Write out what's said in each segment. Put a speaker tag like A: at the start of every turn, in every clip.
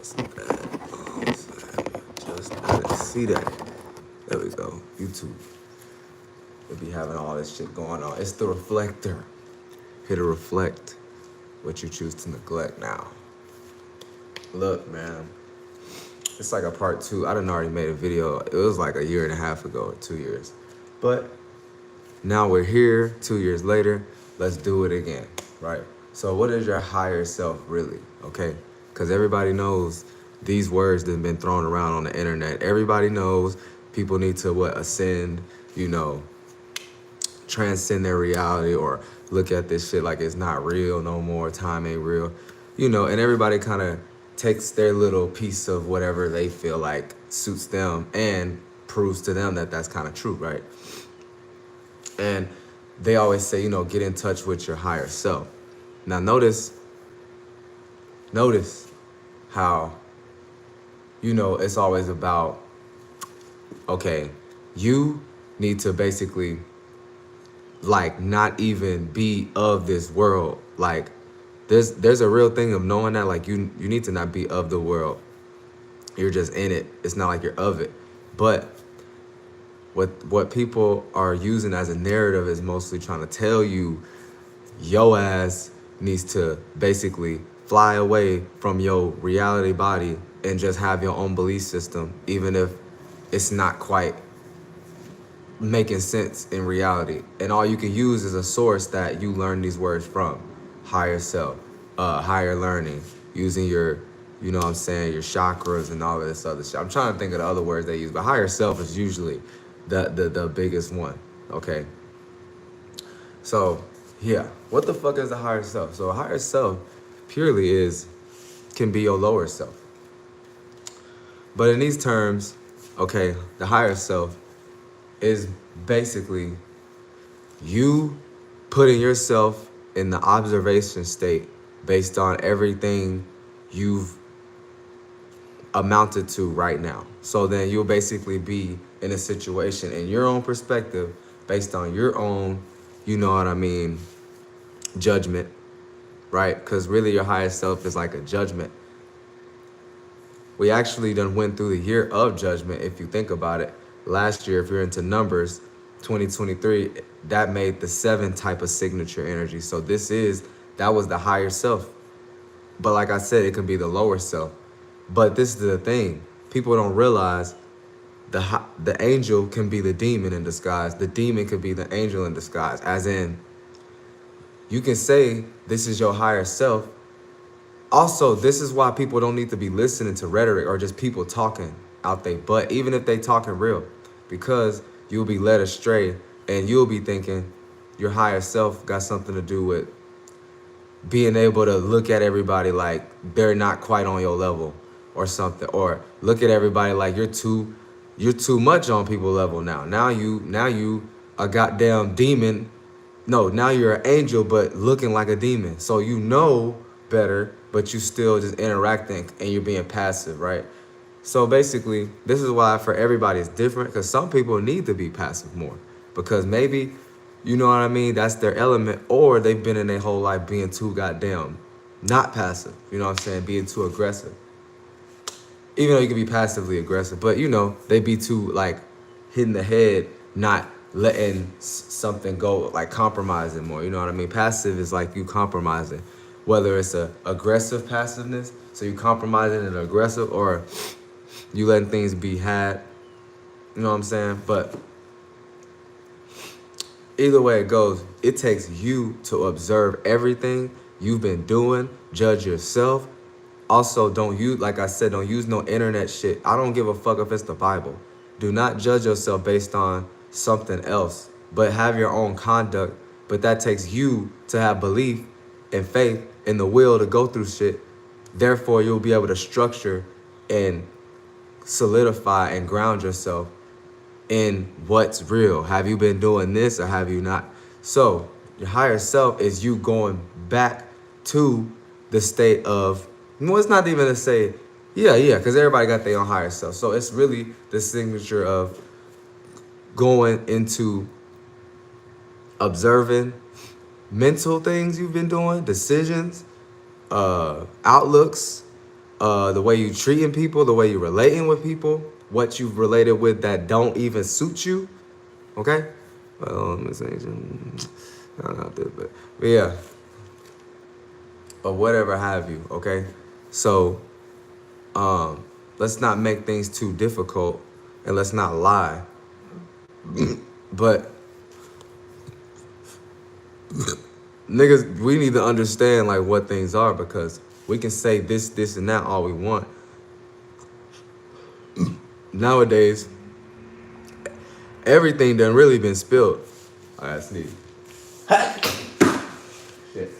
A: That's bad. Just didn't see that. There we go. YouTube. They be having all this shit going on. It's the reflector. Here to reflect what you choose to neglect now. Look, man. It's like a part 2. I done already made a video. It was like a year and a half ago or 2 years. But now we're here 2 years later. Let's do it again, right? So what is your higher self really, okay? Because everybody knows these words that have been thrown around on the internet. Everybody knows people need to, ascend, transcend their reality or look at this shit like it's not real no more, time ain't real, and everybody kind of takes their little piece of whatever they feel like suits them and proves to them that that's kind of true, right? And they always say, get in touch with your higher self. Now notice how, it's always about, okay, you need to basically like not even be of this world. Like there's a real thing of knowing that like you need to not be of the world. You're just in it. It's not like you're of it. But what people are using as a narrative is mostly trying to tell you your ass needs to basically fly away from your reality body and just have your own belief system, even if it's not quite making sense in reality. And all you can use is a source that you learn these words from. Higher self, higher learning, using your, your chakras and all of this other shit. I'm trying to think of the other words they use, but higher self is usually the biggest one, okay? So, yeah, what the fuck is the higher self? So a higher self purely can be your lower self. But in these terms, okay, the higher self is basically you putting yourself in the observation state based on everything you've amounted to right now. So then you'll basically be in a situation in your own perspective based on your own, judgment, right? Because really your higher self is like a judgment. We actually done went through the year of judgment, if you think about it. Last year, if you're into numbers, 2023, that made the 7 type of signature energy. So that was the higher self. But like I said, it could be the lower self. But this is the thing. People don't realize the angel can be the demon in disguise. The demon could be the angel in disguise. As in, you can say this is your higher self. Also, this is why people don't need to be listening to rhetoric or just people talking out their butt, even if they talking real, because you'll be led astray and you'll be thinking your higher self got something to do with being able to look at everybody like they're not quite on your level or something, or look at everybody like you're too much on people's level now. Now you a goddamn demon. No, now you're an angel, but looking like a demon. So you know better, but you still just interacting and you're being passive, right? So basically, this is why for everybody it's different, because some people need to be passive more because maybe, that's their element, or they've been in their whole life being too goddamn not passive, being too aggressive. Even though you can be passively aggressive, but they be too like hitting the head, not letting something go, like compromising more, Passive is like you compromising, whether it's a aggressive passiveness, so you compromising and aggressive, or you letting things be had, But either way it goes, it takes you to observe everything you've been doing, judge yourself. Also, don't use no internet shit. I don't give a fuck if it's the Bible. Do not judge yourself based on something else, but have your own conduct. But that takes you to have belief and faith and the will to go through shit. Therefore, you'll be able to structure and solidify and ground yourself in what's real. Have you been doing this or have you not? So your higher self is you going back to the state of, it's not even to say, because everybody got their own higher self. So it's really the signature of going into observing mental things you've been doing, decisions, outlooks, the way you treating people, the way you relating with people, what you've related with that don't even suit you. Okay? Well, I don't know, but yeah. Or whatever have you, okay? So, let's not make things too difficult and let's not lie. But niggas, we need to understand like what things are, because we can say this, and that all we want. Nowadays, everything done really been spilled. All right, sneeze. Shit.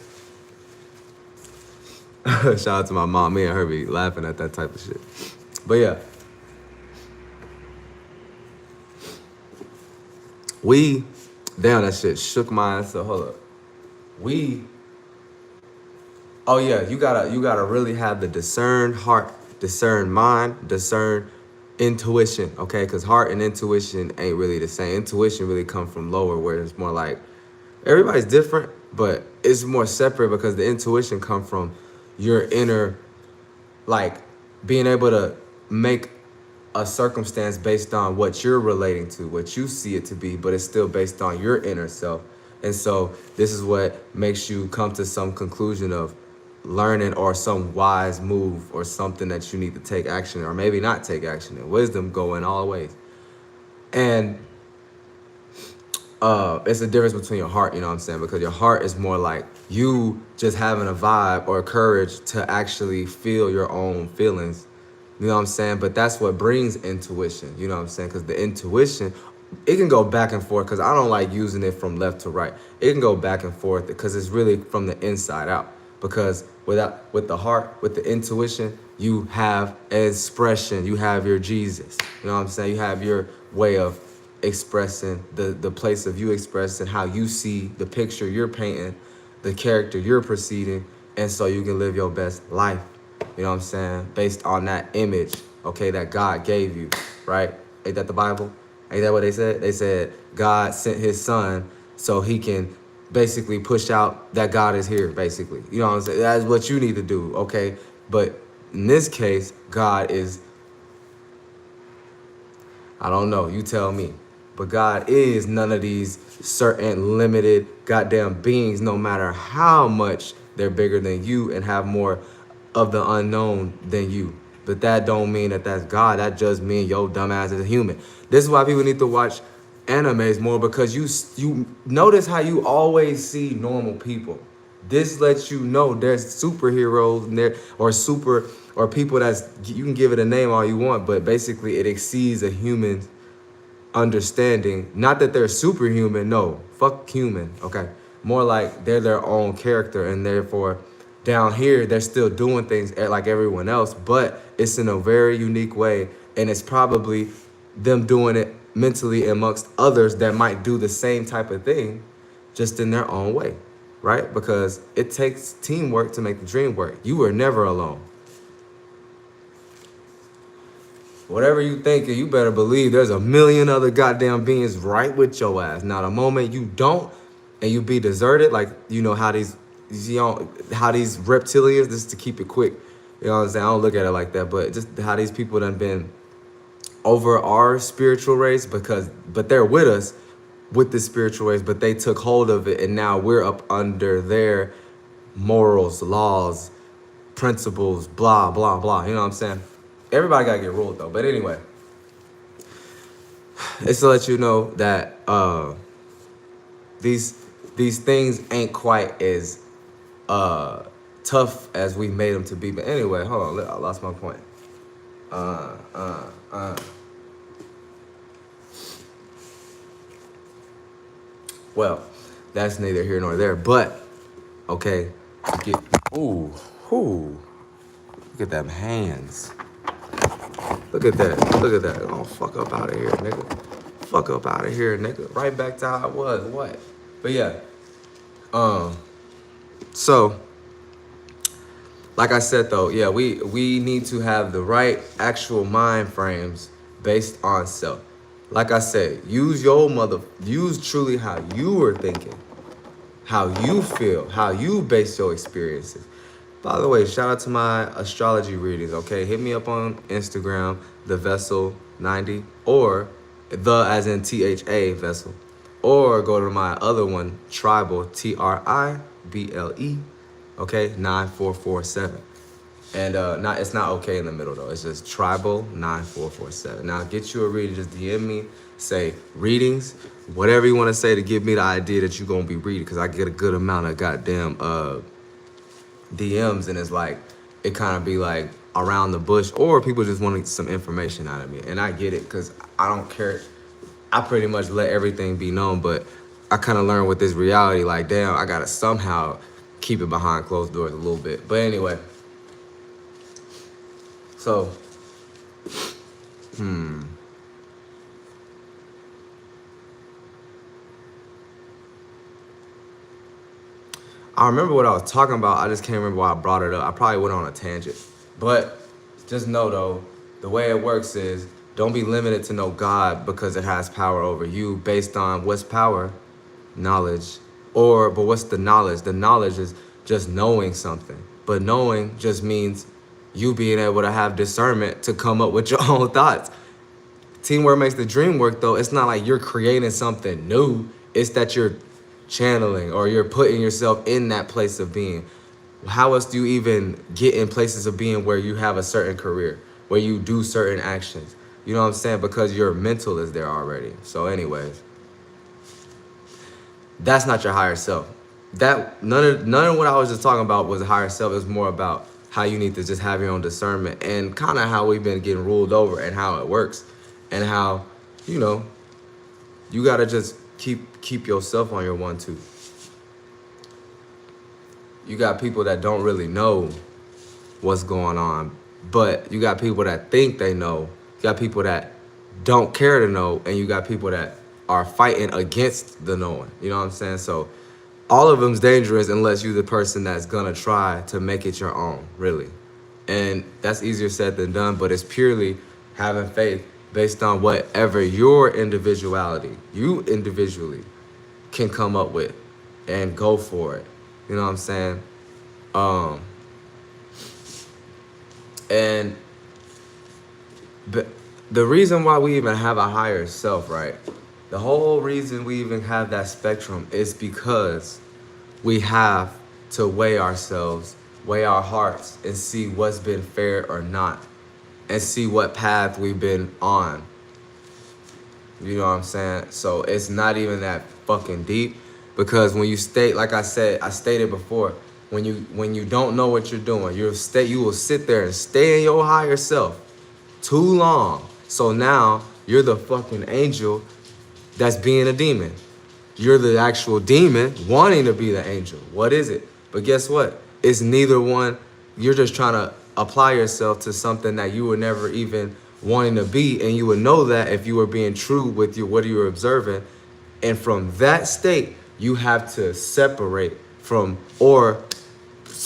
A: Shout out to my mom. Me and her be laughing at that type of shit. But yeah. Damn, that shit shook my ass. So hold up. Oh yeah, you gotta really have the discern heart, discern mind, discern intuition, okay? Because heart and intuition ain't really the same. Intuition really come from lower, where it's more like, everybody's different, but it's more separate because the intuition come from your inner, like being able to make a circumstance based on what you're relating to, what you see it to be, but it's still based on your inner self. And so this is what makes you come to some conclusion of learning or some wise move or something that you need to take action or maybe not take action in. Wisdom go in all ways. And it's a difference between your heart, you know what I'm saying? Because your heart is more like you just having a vibe or courage to actually feel your own feelings. You know what I'm saying? But that's what brings intuition, you know what I'm saying? Because the intuition, it can go back and forth, because I don't like using it from left to right. It can go back and forth because it's really from the inside out. Because with the heart, with the intuition, you have expression. You have your Jesus. You know what I'm saying? You have your way of expressing, the place of you expressing how you see the picture you're painting, the character you're perceiving, and so you can live your best life. You know what I'm saying? Based on that image, okay, that God gave you, right? Ain't that the Bible? Ain't that what they said? They said God sent his son so he can basically push out that God is here, basically. You know what I'm saying? That's what you need to do, okay? But in this case, God is, I don't know, you tell me. But God is none of these certain limited goddamn beings, no matter how much they're bigger than you and have more of the unknown than you. But that don't mean that that's God. That just means your dumb ass is a human. This is why people need to watch animes more, because you notice how you always see normal people. This lets you know there's superheroes and there or people that's, you can give it a name all you want, but basically it exceeds a human understanding. Not that they're superhuman, no, fuck human, okay? More like they're their own character, and therefore down here they're still doing things like everyone else, but it's in a very unique way, and it's probably them doing it mentally amongst others that might do the same type of thing, just in their own way, right? Because it takes teamwork to make the dream work. You were never alone. Whatever you think, you better believe there's a million other goddamn beings right with your ass. Now, the moment you don't and you be deserted, like, you know how these reptilians, just to keep it quick, you know what I'm saying? I don't look at it like that, but just how these people done been over our spiritual race, but they're with us with the spiritual race, but they took hold of it, and now we're up under their morals, laws, principles, blah, blah, blah. You know what I'm saying? Everybody gotta get ruled though. But anyway, it's to let you know that these things ain't quite as tough as we made them to be. But anyway, hold on, I lost my point. Well, that's neither here nor there. But okay, ooh, look at them hands. Look at that. Look at that. Oh, fuck up out of here, nigga. Fuck up out of here, nigga. Right back to how I was. What? But yeah. So, like I said though, yeah, we need to have the right actual mind frames based on self. Like I said, use truly how you were thinking, how you feel, how you base your experiences. By the way, shout out to my astrology readings, okay? Hit me up on Instagram, the Vessel 90, or the as in THA Vessel. Or go to my other one, Tribal, TRIBLE, okay, 9447. And not it's not okay in the middle though. It's just Tribal 9447. Now get you a reading, just DM me, say readings, whatever you want to say to give me the idea that you're gonna be reading, because I get a good amount of goddamn DMs, and it's like it kind of be like around the bush, or people just wanting some information out of me, and I get it because I don't care. I pretty much let everything be known, but I kind of learned with this reality, like damn, I gotta somehow keep it behind closed doors a little bit. But anyway, so I remember what I was talking about. I just can't remember why I brought it up. I probably went on a tangent. But just know, though, the way it works is don't be limited to know God because it has power over you based on what's power? Knowledge. But what's the knowledge? The knowledge is just knowing something. But knowing just means you being able to have discernment to come up with your own thoughts. Teamwork makes the dream work, though. It's not like you're creating something new. It's that you're channeling or you're putting yourself in that place of being. How else do you even get in places of being where you have a certain career, where you do certain actions? You know what I'm saying? Because your mental is there already. So anyways, that's not your higher self. That none of what I was just talking about was a higher self. It was more about how you need to just have your own discernment and kind of how we've been getting ruled over and how it works and how, you know, you got to just keep yourself on your 1-2. You got people that don't really know what's going on, but you got people that think they know. You got people that don't care to know, and you got people that are fighting against the knowing. You know what I'm saying? So all of them's dangerous unless you're the person that's gonna try to make it your own, really. And that's easier said than done, but it's purely having faith based on whatever your individuality, you individually can come up with and go for it. You know what I'm saying? And the reason why we even have a higher self, right? The whole reason we even have that spectrum is because we have to weigh ourselves, weigh our hearts, and see what's been fair or not, and see what path we've been on. You know what I'm saying? So it's not even that fucking deep, because when you state, like I stated before, when you don't know what you're doing, you will sit there and stay in your higher self too long. So now you're the fucking angel that's being a demon. You're the actual demon wanting to be the angel. What is it? But guess what? It's neither one. You're just trying to apply yourself to something that you were never even wanting to be, and you would know that if you were being true with what you were observing. And from that state, you have to separate from, or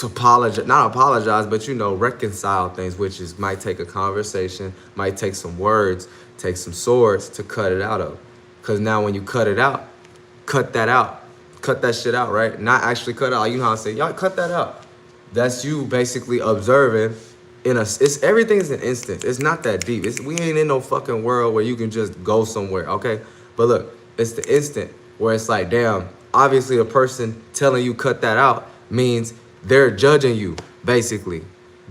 A: not apologize, but reconcile things, which might take a conversation, might take some words, take some swords to cut it out of. Because now when you cut it out, cut that shit out, right? Not actually cut out. You know how I say, y'all cut that out. That's you basically observing everything's an instant. It's not that deep. We ain't in no fucking world where you can just go somewhere, okay? But look, it's the instant where it's like, damn, obviously a person telling you cut that out means they're judging you, basically.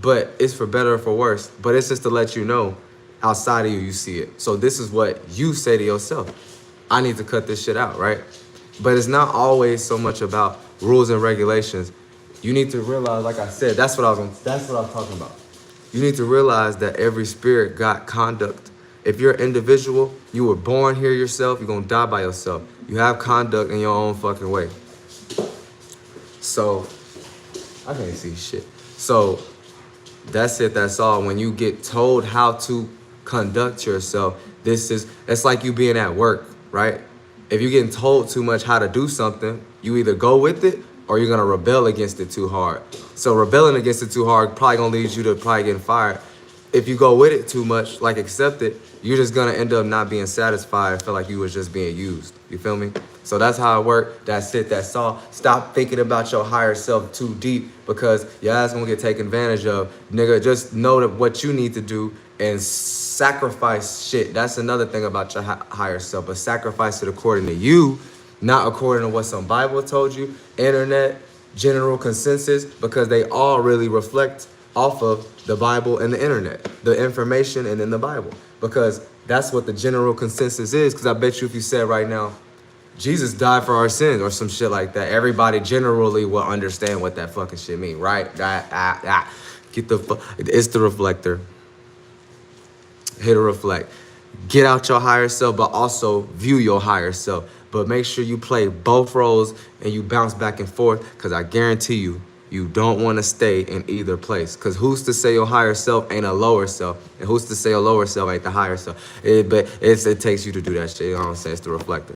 A: But it's for better or for worse. But it's just to let you know outside of you see it. So this is what you say to yourself. I need to cut this shit out, right? But it's not always so much about rules and regulations. You need to realize, like I said, that's what I was talking about. You need to realize that every spirit got conduct. If you're an individual, you were born here yourself, you're gonna die by yourself. You have conduct in your own fucking way. So, I can't see shit. So, that's it, that's all. When you get told how to conduct yourself, it's like you being at work, right? If you're getting told too much how to do something, you either go with it or you're gonna rebel against it too hard. So rebelling against it too hard probably gonna lead you to probably getting fired. If you go with it too much, like accept it, you're just gonna end up not being satisfied and feel like you was just being used. You feel me? So that's how it worked. That's it. That's all. Stop thinking about your higher self too deep because your ass gonna get taken advantage of. Nigga, just know that what you need to do and sacrifice shit. That's another thing about your higher self. But sacrifice it according to you, not according to what some Bible told you, internet, general consensus, because they all really reflect off of the Bible and the internet, the information and then the Bible, because that's what the general consensus is. Because I bet you if you said right now, Jesus died for our sins or some shit like that, everybody generally will understand what that fucking shit mean, right? Get the fuck, it's the reflector. Hit a reflect. Get out your higher self, but also view your higher self. But make sure you play both roles and you bounce back and forth, because I guarantee you, you don't want to stay in either place. Because who's to say your higher self ain't a lower self? And who's to say your lower self ain't the higher self? But it takes you to do that shit. You know what I'm saying? It's the reflector.